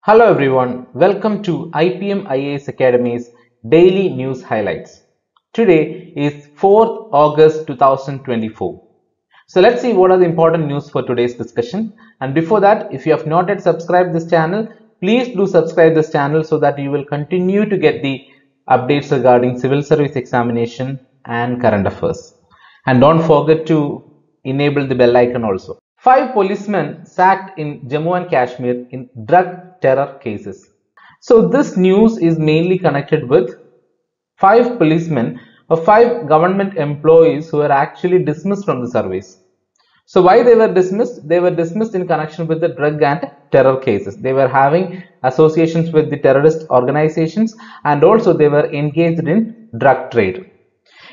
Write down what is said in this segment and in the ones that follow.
Hello everyone, welcome to IPM IAS Academy's Daily News Highlights. Today is 4th August 2024. So let's see what are the important news for today's discussion. And before that, if you have not yet subscribed this channel, please do subscribe this channel so that you will continue to get the updates regarding civil service examination and current affairs. And don't forget to enable the bell icon also. 5 policemen sacked in Jammu and Kashmir in drug terror cases. So this news is mainly connected with 5 policemen or 5 government employees who were actually dismissed from the service. So why they were dismissed? They were dismissed in connection with the drug and terror cases. They were having associations with the terrorist organizations and also they were engaged in drug trade.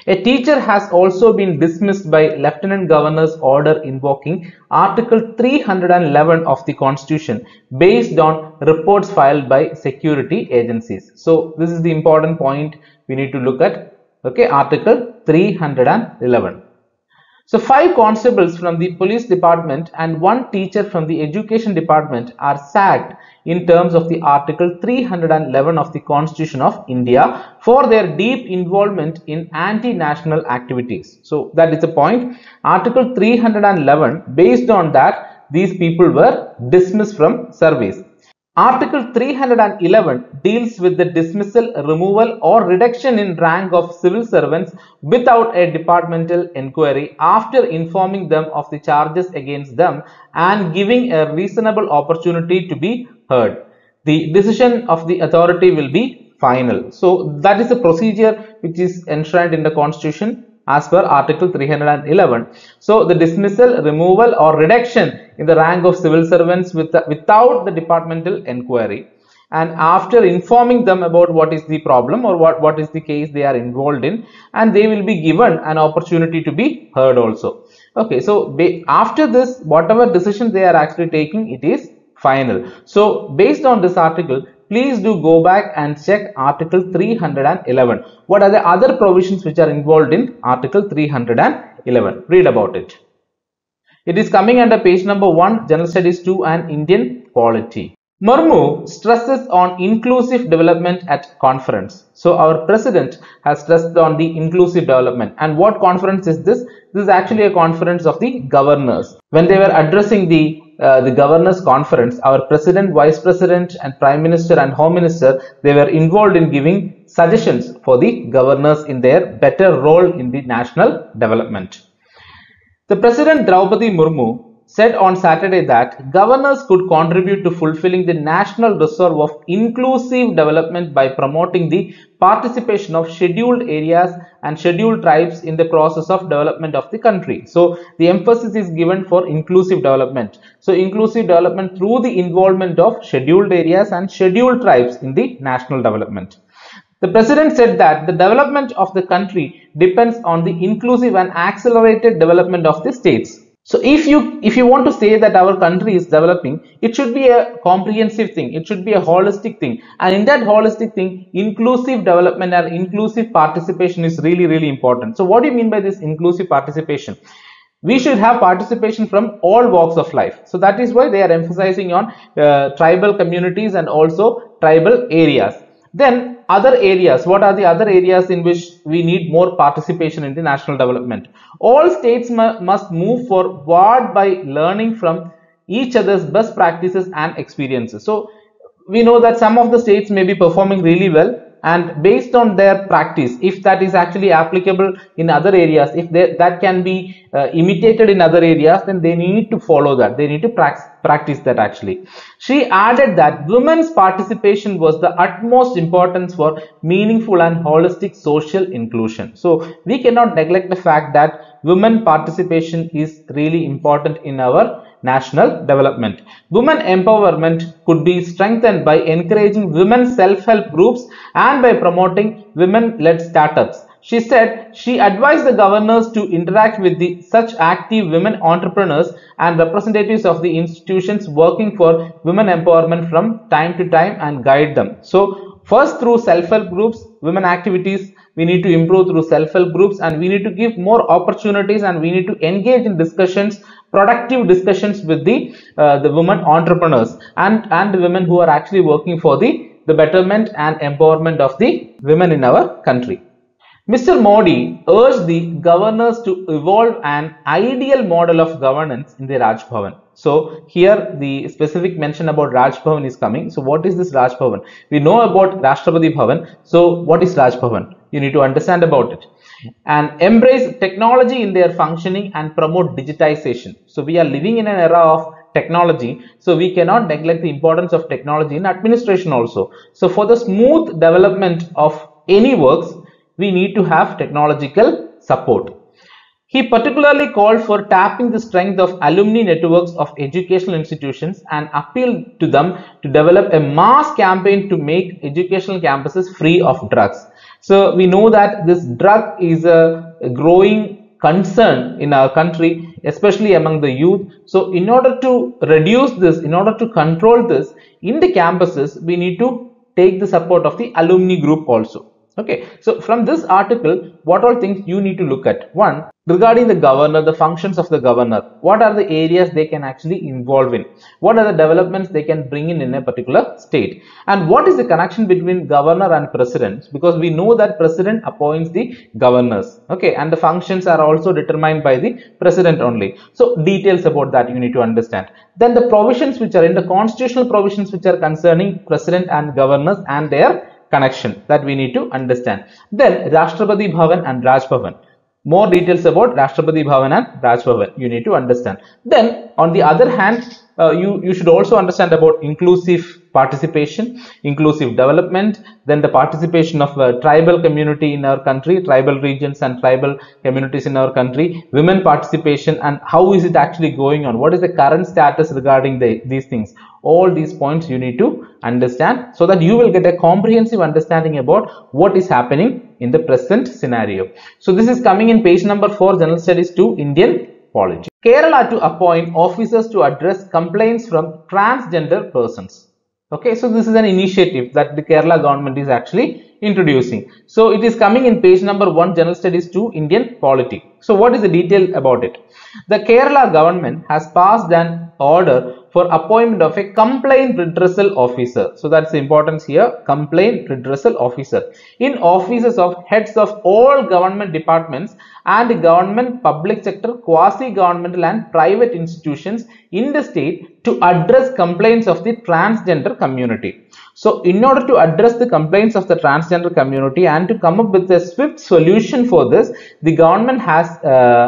A teacher has also been dismissed by Lieutenant Governor's order invoking Article 311 of the Constitution based on reports filed by security agencies. So this is the important point we need to look at. Okay, Article 311. So 5 constables from the police department and 1 teacher from the education department are sacked in terms of the Article 311 of the Constitution of India for their deep involvement in anti-national activities. So that is the point. Article 311, based on that, these people were dismissed from service. Article 311 deals with the dismissal, removal or reduction in rank of civil servants without a departmental inquiry after informing them of the charges against them and giving a reasonable opportunity to be heard. The decision of the authority will be final. So that is the procedure which is enshrined in the Constitution as per Article 311. So the dismissal, removal or reduction in the rank of civil servants without the departmental inquiry and after informing them about what is the problem or what is the case they are involved in, and they will be given an opportunity to be heard also. Okay, so after this, whatever decision they are actually taking, it is final. So based on this article, please do go back and check Article 311. What are the other provisions which are involved in Article 311? Read about it. It is coming under page number 1, General Studies 2 and Indian Polity. Murmu stresses on inclusive development at conference. So our president has stressed on the inclusive development. And what conference is this? This is actually a conference of the governors. When they were addressing the governors conference, our president, vice president and prime minister and home minister, they were involved in giving suggestions for the governors in their better role in the national development. The President Draupadi Murmu said on Saturday that governors could contribute to fulfilling the national resolve of inclusive development by promoting the participation of scheduled areas and scheduled tribes in the process of development of the country. So the emphasis is given for inclusive development. So inclusive development through the involvement of scheduled areas and scheduled tribes in the national development. The president said that the development of the country depends on the inclusive and accelerated development of the states. So if you want to say that our country is developing, it should be a comprehensive thing, it should be a holistic thing, and in that holistic thing, inclusive development and inclusive participation is really important. So what do you mean by this inclusive participation? We should have participation from all walks of life. So that is why they are emphasizing on tribal communities and also tribal areas. Then other areas, what are the other areas in which we need more participation in the national development? All states must move forward by learning from each other's best practices and experiences. So we know that some of the states may be performing really well, and based on their practice, if that is actually applicable in other areas, if that can be imitated in other areas, then they need to follow that, they need to practice that actually. She added that women's participation was the utmost importance for meaningful and holistic social inclusion. So we cannot neglect the fact that women participation is really important in our national development. Women empowerment could be strengthened by encouraging women self-help groups and by promoting women-led startups. She said she advised the governors to interact with such active women entrepreneurs and representatives of the institutions working for women empowerment from time to time and guide them. So first, through self-help groups, women activities, we need to improve through self-help groups, and we need to give more opportunities and we need to engage in discussions productive discussions with the women entrepreneurs and the women who are actually working for the betterment and empowerment of the women in our country. Mr. Morti urged the governors to evolve an ideal model of governance in the Raj Bhavan. So here the specific mention about Raj Bhavan is coming. So what is this Raj Bhavan? We know about Rashtrapati Bhavan. So what is Raj Bhavan? You need to understand about it. And embrace technology in their functioning and promote digitization. So we are living in an era of technology, so we cannot neglect the importance of technology in administration also. So for the smooth development of any works, we need to have technological support. He particularly called for tapping the strength of alumni networks of educational institutions and appealed to them to develop a mass campaign to make educational campuses free of drugs. So we know that this drug is a growing concern in our country, especially among the youth. So in order to reduce this, in order to control this in the campuses, we need to take the support of the alumni group also. Okay, so from this article, what all things you need to look at? One, regarding the governor, the functions of the governor, what are the areas they can actually involve in? What are the developments they can bring in a particular state? And what is the connection between governor and president? Because we know that president appoints the governors. Okay, and the functions are also determined by the president only. So details about that you need to understand. Then the provisions which are in the constitutional provisions which are concerning president and governors and their connection, that we need to understand. Then Rashtrapati Bhavan and Raj Bhavan. More details about Rashtrapati Bhavan and Raj Bhavan you need to understand. Then on the other hand, you should also understand about inclusive participation, inclusive development, then the participation of tribal community in our country, tribal regions and tribal communities in our country, women participation, and how is it actually going on, what is the current status regarding these things. All these points you need to understand so that you will get a comprehensive understanding about what is happening in the present scenario. So this is coming in page number 4, General Studies 2, Indian Polity. Kerala to appoint officers to address complaints from transgender persons. Okay, so this is an initiative that the Kerala government is actually introducing. So it is coming in page number 1, General Studies 2, Indian Polity. So what is the detail about it? The Kerala government has passed an order for appointment of a complaint redressal officer. So that's the importance here, complaint redressal officer, in offices of heads of all government departments and government, public sector, quasi-governmental and private institutions in the state to address complaints of the transgender community. So in order to address the complaints of the transgender community and to come up with a swift solution for this, the government has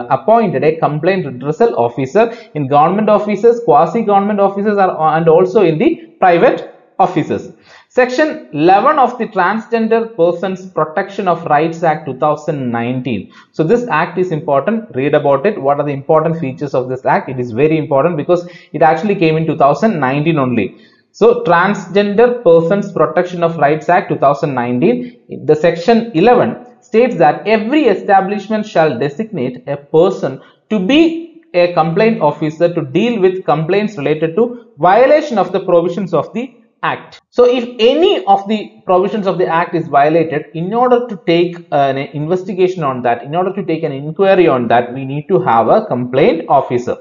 appointed a complaint redressal officer in government offices, quasi-government offices and also in the private offices. Section 11 of the Transgender Persons Protection of Rights Act 2019. So this act is important. Read about it. What are the important features of this act? It is very important because it actually came in 2019 only. So Transgender Persons Protection of Rights Act 2019, the section 11 states that every establishment shall designate a person to be a complaint officer to deal with complaints related to violation of the provisions of the Act. So if any of the provisions of the Act is violated, in order to take an investigation on that, in order to take an inquiry on that, we need to have a complaint officer.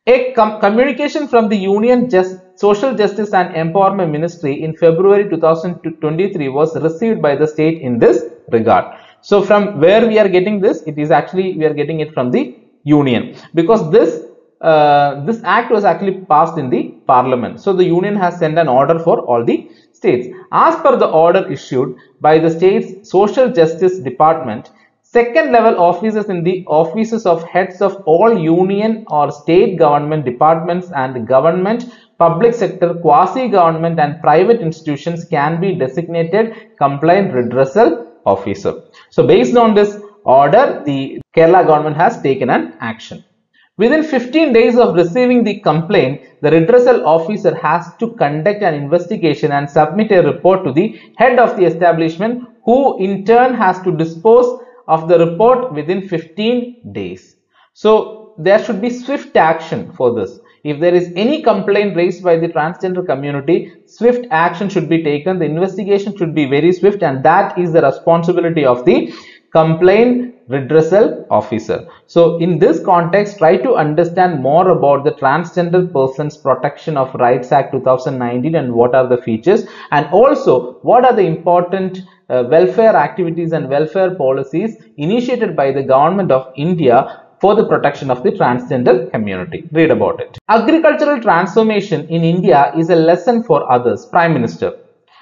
A communication from the Union Social Justice and Empowerment Ministry in February 2023 was received by the state in this regard. So from where we are getting this? It is actually, we are getting it from the Union, because this act was actually passed in the Parliament. So the Union has sent an order for all the states. As per the order issued by the state's Social Justice Department, second level officers in the offices of heads of all union or state government departments and government, public sector, quasi-government and private institutions can be designated complaint redressal officer. So based on this order, the Kerala government has taken an action. Within 15 days of receiving the complaint, the redressal officer has to conduct an investigation and submit a report to the head of the establishment, who in turn has to dispose of the report within 15 days. So there should be swift action for this. If there is any complaint raised by the transgender community, swift action should be taken. The investigation should be very swift, and that is the responsibility of the complaint redressal officer. So in this context, try to understand more about the Transgender Persons Protection of Rights Act 2019 and what are the features, and also what are the important welfare activities and welfare policies initiated by the government of India for the protection of the transgender community. Read about it. Agricultural transformation in India is a lesson for others. Prime Minister.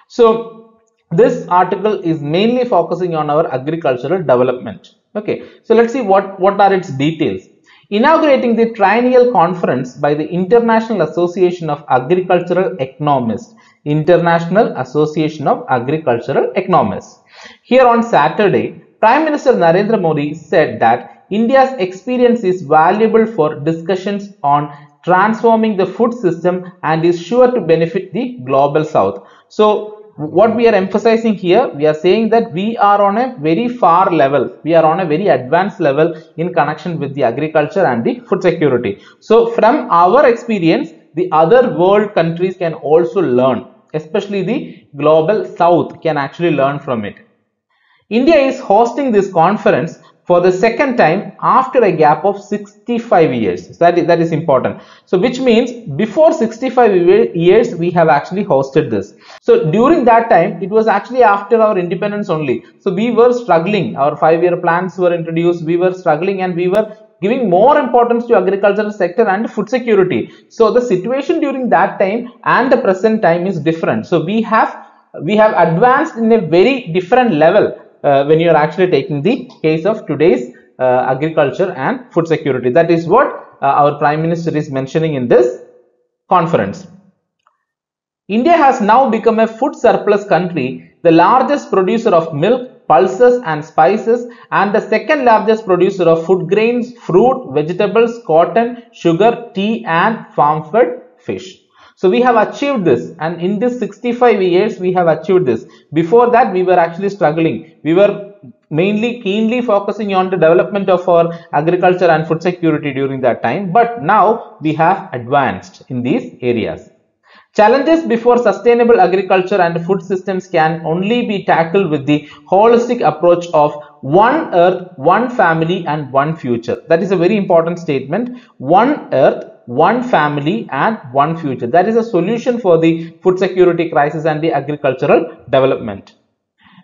So this article is mainly focusing on our agricultural development. Okay, so let's see what are its details. Inaugurating the triennial conference by the International Association of Agricultural Economists. International Association of Agricultural Economists. Here on Saturday, Prime Minister Narendra Modi said that India's experience is valuable for discussions on transforming the food system and is sure to benefit the global south. So what we are emphasizing here, we are saying that we are on a very far level, we are on a very advanced level in connection with the agriculture and the food security. So from our experience, the other world countries can also learn, especially the global south can actually learn from it. India is hosting this conference for the second time after a gap of 65 years. So that is important. So which means before 65 years we have actually hosted this. So during that time, it was actually after our independence only. So we were struggling, our 5-year plans were introduced, we were struggling and we were giving more importance to agricultural sector and food security. So the situation during that time and the present time is different. So we have advanced in a very different level when you are actually taking the case of today's agriculture and food security. That is what our Prime Minister is mentioning in this conference. India has now become a food surplus country, the largest producer of milk, pulses and spices, and the second largest producer of food grains, fruit, vegetables, cotton, sugar, tea and farm-fed fish. So we have achieved this, and in this 65 years we have achieved this. Before that we were actually struggling. We were mainly keenly focusing on the development of our agriculture and food security during that time, but now we have advanced in these areas. Challenges before sustainable agriculture and food systems can only be tackled with the holistic approach of one earth, one family and one future. That is a very important statement. One earth, one family and one future. That is a solution for the food security crisis and the agricultural development.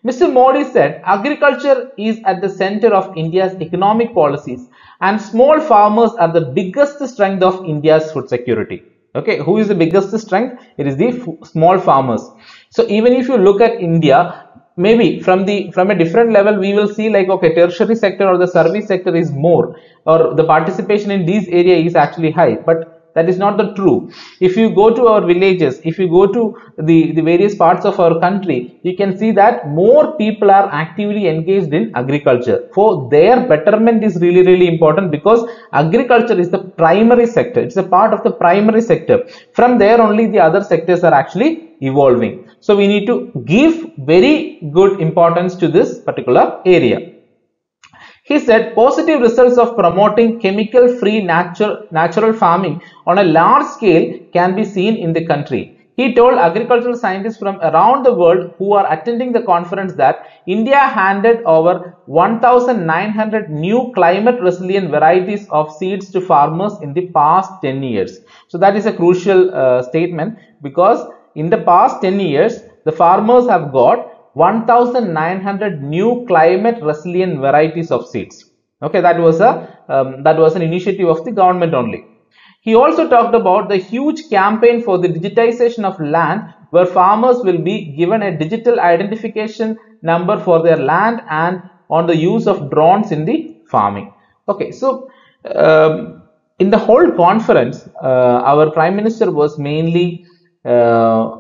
Mr. Modi said agriculture is at the center of India's economic policies and small farmers are the biggest strength of India's food security. Okay, who is the biggest strength? It is the small farmers. So even if you look at India, maybe from a different level, we will see like, okay, tertiary sector or the service sector is more, or the participation in these areas is actually high, but that is not the true. If you go to our villages, if you go to the various parts of our country, you can see that more people are actively engaged in agriculture. For their betterment is really, really important, because agriculture is the primary sector. It's a part of the primary sector. From there only the other sectors are actually evolving. So we need to give very good importance to this particular area. He said positive results of promoting chemical-free natural farming on a large scale can be seen in the country. He told agricultural scientists from around the world who are attending the conference that India handed over 1,900 new climate-resilient varieties of seeds to farmers in the past 10 years. So that is a crucial statement, because in the past 10 years, the farmers have got 1,900 new climate resilient varieties of seeds. Okay, that was an initiative of the government only. He also talked about the huge campaign for the digitization of land, where farmers will be given a digital identification number for their land, and on the use of drones in the farming. Okay, so in the whole conference, our Prime Minister was mainly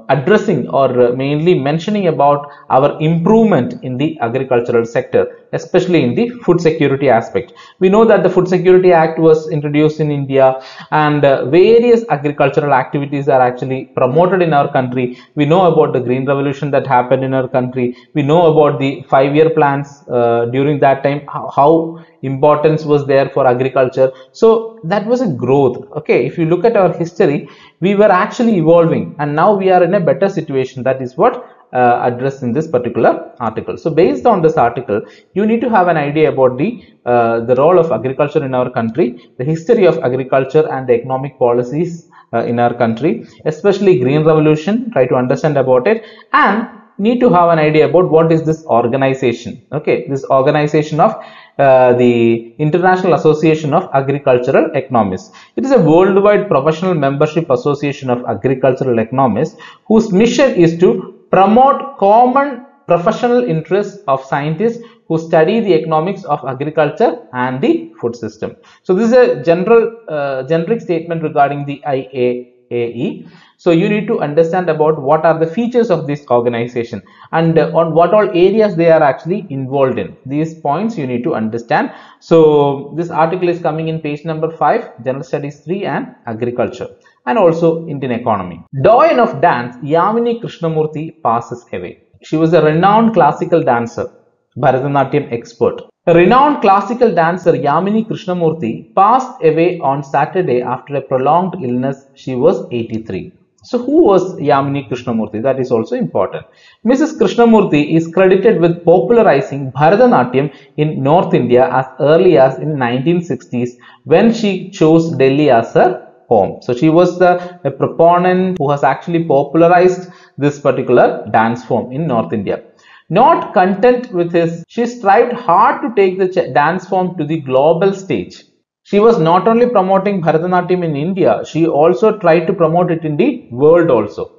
addressing or mainly mentioning about our improvement in the agricultural sector, especially in the food security aspect. We know that the Food Security Act was introduced in India, and various agricultural activities are actually promoted in our country. We know about the green revolution that happened in our country. We know about the 5-year plans during that time, how importance was there for agriculture. So that was a growth. Okay, if you look at our history, we were actually evolving, and now we are in a better situation. That is what addressed in this particular article. So based on this article, you need to have an idea about the role of agriculture in our country, the history of agriculture and the economic policies in our country, especially Green Revolution. Try to understand about it, and need to have an idea about what is this organization. Okay, this organization of the International Association of Agricultural Economists. It is a worldwide professional membership association of agricultural economists whose mission is to promote common professional interests of scientists who study the economics of agriculture and the food system. So this is a generic statement regarding the IAAE. So you need to understand about what are the features of this organization and on what all areas they are actually involved in. These points you need to understand. So this article is coming in page number 5, General Studies 3 and Agriculture, and also Indian economy. Doyen of dance Yamini Krishnamurti passes away. She was a renowned classical dancer, Bharatanatyam expert. A renowned classical dancer Yamini Krishnamurti passed away on Saturday after a prolonged illness. She was 83. So who was Yamini Krishnamurti? That is also important. Mrs. Krishnamurti is credited with popularizing Bharatanatyam in North India as early as in 1960s when she chose Delhi as her home. So she was a proponent who has actually popularized this particular dance form in North India. Not content with this, she strived hard to take the dance form to the global stage. She was not only promoting Bharatanatyam in India, she also tried to promote it in the world also.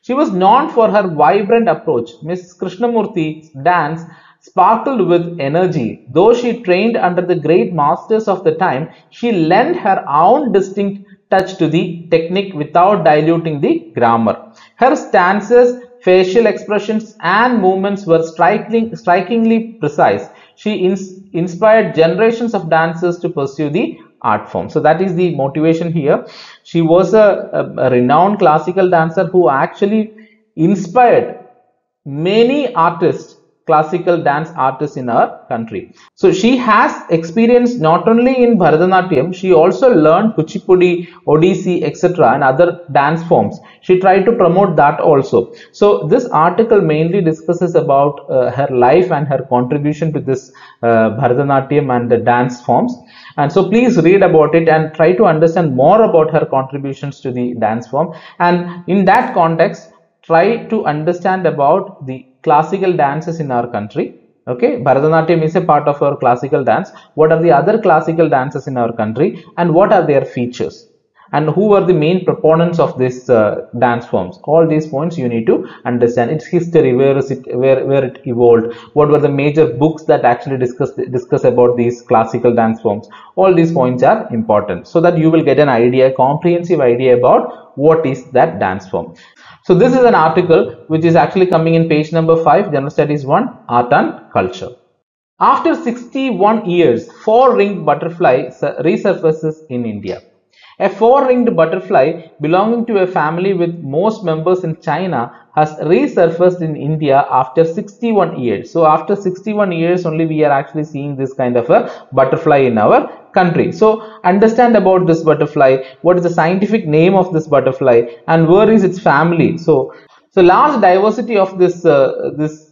She was known for her vibrant approach. Mrs. Krishnamurti's dance sparkled with energy. Though she trained under the great masters of the time, she lent her own distinct touch to the technique without diluting the grammar. Her stances, facial expressions and movements were strikingly precise. She inspired generations of dancers to pursue the art form. So that is the motivation here. She was a renowned classical dancer who actually inspired many artists, classical dance artists in our country. So she has experience not only in Bharatanatyam, she also learned Kuchipudi, Odissi, etc. and other dance forms. She tried to promote that also. So this article mainly discusses about her life and her contribution to this Bharatanatyam and the dance forms. And so please read about it and try to understand more about her contributions to the dance form. And in that context, try to understand about the classical dances in our country. Okay, Bharatanatyam is a part of our classical dance. What are the other classical dances in our country and what are their features? And who are the main proponents of this dance forms? All these points you need to understand. Its history, where it evolved, what were the major books that actually discuss about these classical dance forms. All these points are important so that you will get an idea, comprehensive idea about what is that dance form. So this is an article which is actually coming in page number 5, General Studies 1, Art and Culture. After 61 years, 4-ringed butterfly resurfaces in India. A 4-ringed butterfly belonging to a family with most members in China has resurfaced in India after 61 years. So after 61 years only we are actually seeing this kind of a butterfly in our country. So understand about this butterfly, what is the scientific name of this butterfly and where is its family. So large diversity of this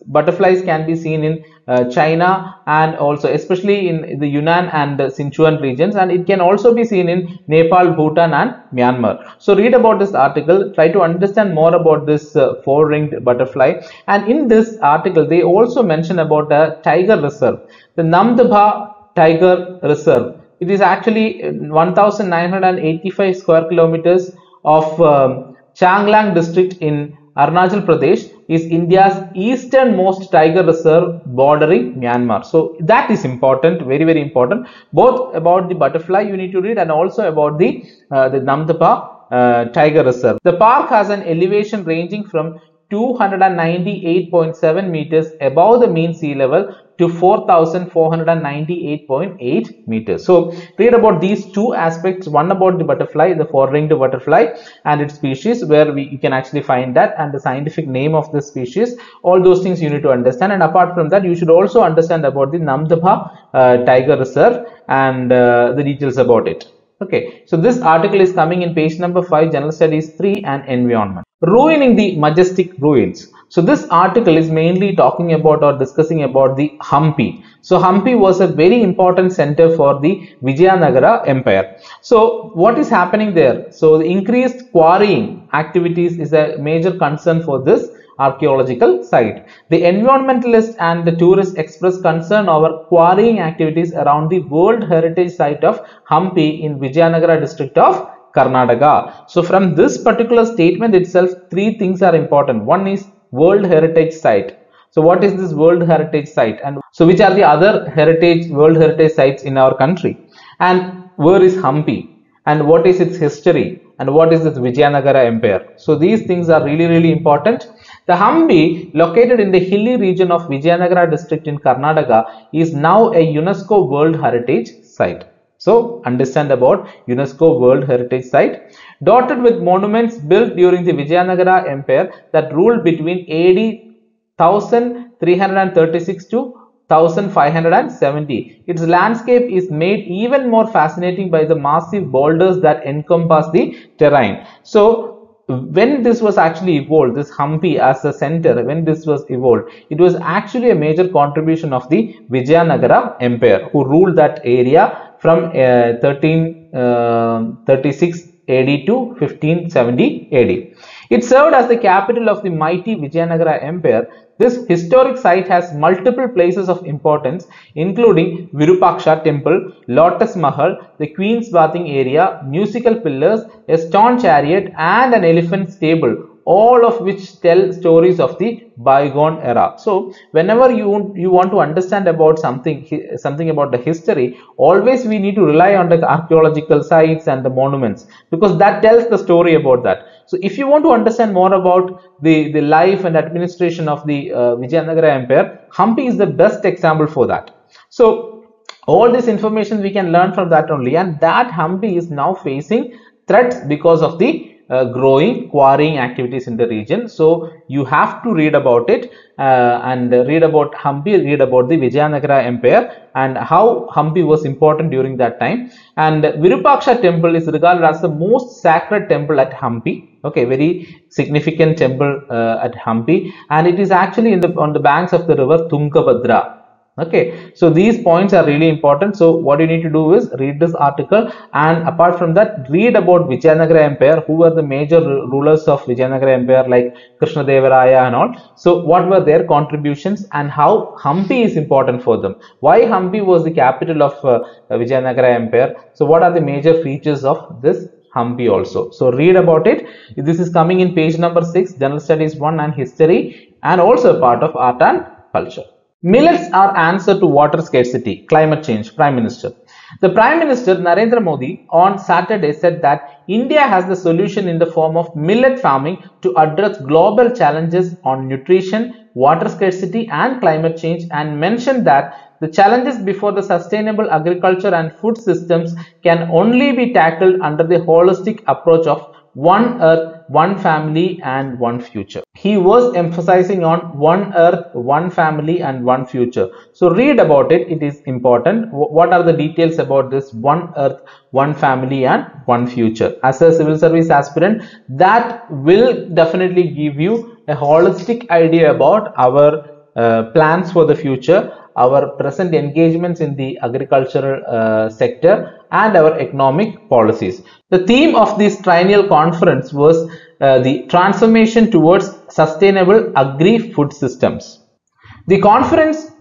butterflies can be seen in China and also especially in the Yunnan and Sichuan regions, and it can also be seen in Nepal, Bhutan and Myanmar. So read about this article, try to understand more about this 4-ringed butterfly. And in this article they also mention about a tiger reserve, the Namdabha Tiger Reserve. It is actually 1985 square kilometers of Changlang district in Arunachal Pradesh is India's easternmost tiger reserve bordering Myanmar. So that is important, very, very important. Both about the butterfly you need to read and also about the Namdapha Tiger Reserve. The park has an elevation ranging from 298.7 meters above the mean sea level to 4,498.8 meters. So read about these two aspects, one about the butterfly, the 4-ringed butterfly and its species, where you can actually find that, and the scientific name of this species. All those things you need to understand, and apart from that you should also understand about the Namdapha Tiger Reserve and the details about it. Okay, so this article is coming in page number 5, General Studies 3 and Environment. ruining the majestic ruins. So this article is mainly talking about or discussing about the Hampi. So Hampi was a very important center for the Vijayanagara Empire. So what is happening there? So the increased quarrying activities is a major concern for this archaeological site. The environmentalists and the tourists express concern over quarrying activities around the World Heritage Site of Hampi in Vijayanagara district of Karnataka. So from this particular statement itself, three things are important. One is World Heritage Site. So what is this World Heritage Site, and so which are the other World Heritage Sites in our country, and where is Hampi, and what is its history, and what is this Vijayanagara Empire? So these things are really important. The Hampi, located in the hilly region of Vijayanagara district in Karnataka, is now a UNESCO World Heritage Site. So understand about UNESCO World Heritage Site, dotted with monuments built during the Vijayanagara Empire that ruled between AD 1336 to 1570. Its landscape is made even more fascinating by the massive boulders that encompass the terrain. So when this was actually evolved, this Hampi as a center, when this was evolved, it was actually a major contribution of the Vijayanagara Empire, who ruled that area from 1336 AD to 1570 AD. It served as the capital of the mighty Vijayanagara Empire. This historic site has multiple places of importance, including Virupaksha Temple, Lotus Mahal, the Queen's Bathing Area, musical pillars, a stone chariot, and an elephant stable, all of which tell stories of the bygone era. So whenever you want to understand about something about the history, always we need to rely on the archaeological sites and the monuments, because that tells the story about that. So if you want to understand more about the life and administration of the Vijayanagara Empire, Hampi is the best example for that. So all this information we can learn from that only, and that Hampi is now facing threats because of the growing quarrying activities in the region. So you have to read about it and read about Hampi, read about the Vijayanagara Empire and how Hampi was important during that time. And Virupaksha Temple is regarded as the most sacred temple at Hampi. Okay, very significant temple at Hampi, and it is actually on the banks of the river Tungabhadra. Okay, so these points are really important. So what you need to do is read this article, and apart from that, read about Vijayanagara Empire, who were the major rulers of Vijayanagara Empire like Krishnadevaraya and all. So what were their contributions and how Hampi is important for them, why Hampi was the capital of Vijayanagara Empire. So what are the major features of this Hampi also. So read about it. This is coming in page number 6, General Studies 1 and History, and also a part of Art and Culture. Millets are answer to water scarcity, climate change. Prime Minister. The Prime Minister Narendra Modi on Saturday said that India has the solution in the form of millet farming to address global challenges on nutrition, water scarcity and climate change, and mentioned that the challenges before the sustainable agriculture and food systems can only be tackled under the holistic approach of one earth, one family and one future. He was emphasizing on one earth, one family and one future. So read about it. It is important. What are the details about this one earth, one family and one future? As a civil service aspirant, that will definitely give you a holistic idea about our plans for the future, our present engagements in the agricultural sector and our economic policies. The theme of this triennial conference was the transformation towards sustainable agri-food systems. The conference,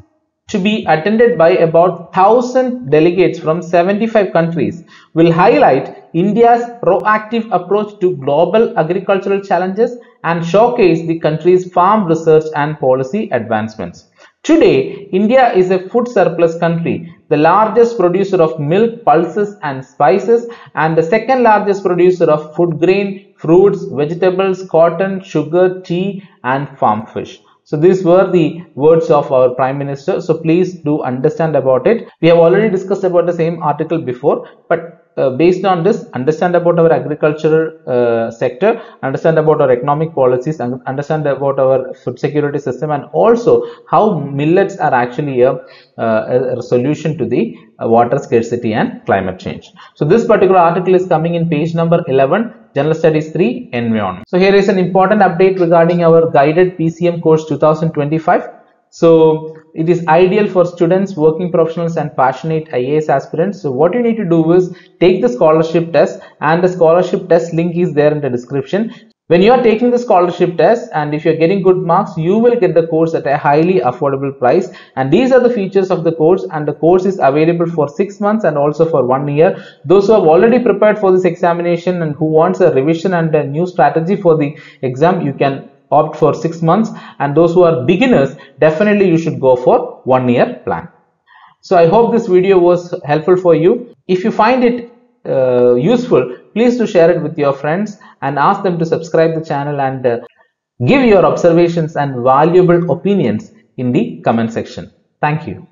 to be attended by about 1,000 delegates from 75 countries, will highlight India's proactive approach to global agricultural challenges and showcase the country's farm research and policy advancements. Today, India is a food surplus country, the largest producer of milk, pulses and spices, and the second largest producer of food grain, fruits, vegetables, cotton, sugar, tea and farm fish. So these were the words of our Prime Minister. So please do understand about it. We have already discussed about the same article before, but based on this, understand about our agricultural sector, understand about our economic policies, and understand about our food security system, and also how millets are actually a solution to the water scarcity and climate change. So this particular article is coming in page number 11, General Studies 3, Environment. So here is an important update regarding our guided PCM course 2025. So it is ideal for students, working professionals and passionate IAS aspirants. So what you need to do is take the scholarship test, and the scholarship test link is there in the description. When you are taking the scholarship test and if you are getting good marks, you will get the course at a highly affordable price. And these are the features of the course, and the course is available for 6 months and also for 1 year. Those who have already prepared for this examination and who wants a revision and a new strategy for the exam, you can opt for 6 months, and those who are beginners, definitely you should go for 1 year plan. So I hope this video was helpful for you. If you find it useful, please do share it with your friends and ask them to subscribe the channel, and give your observations and valuable opinions in the comment section. Thank you.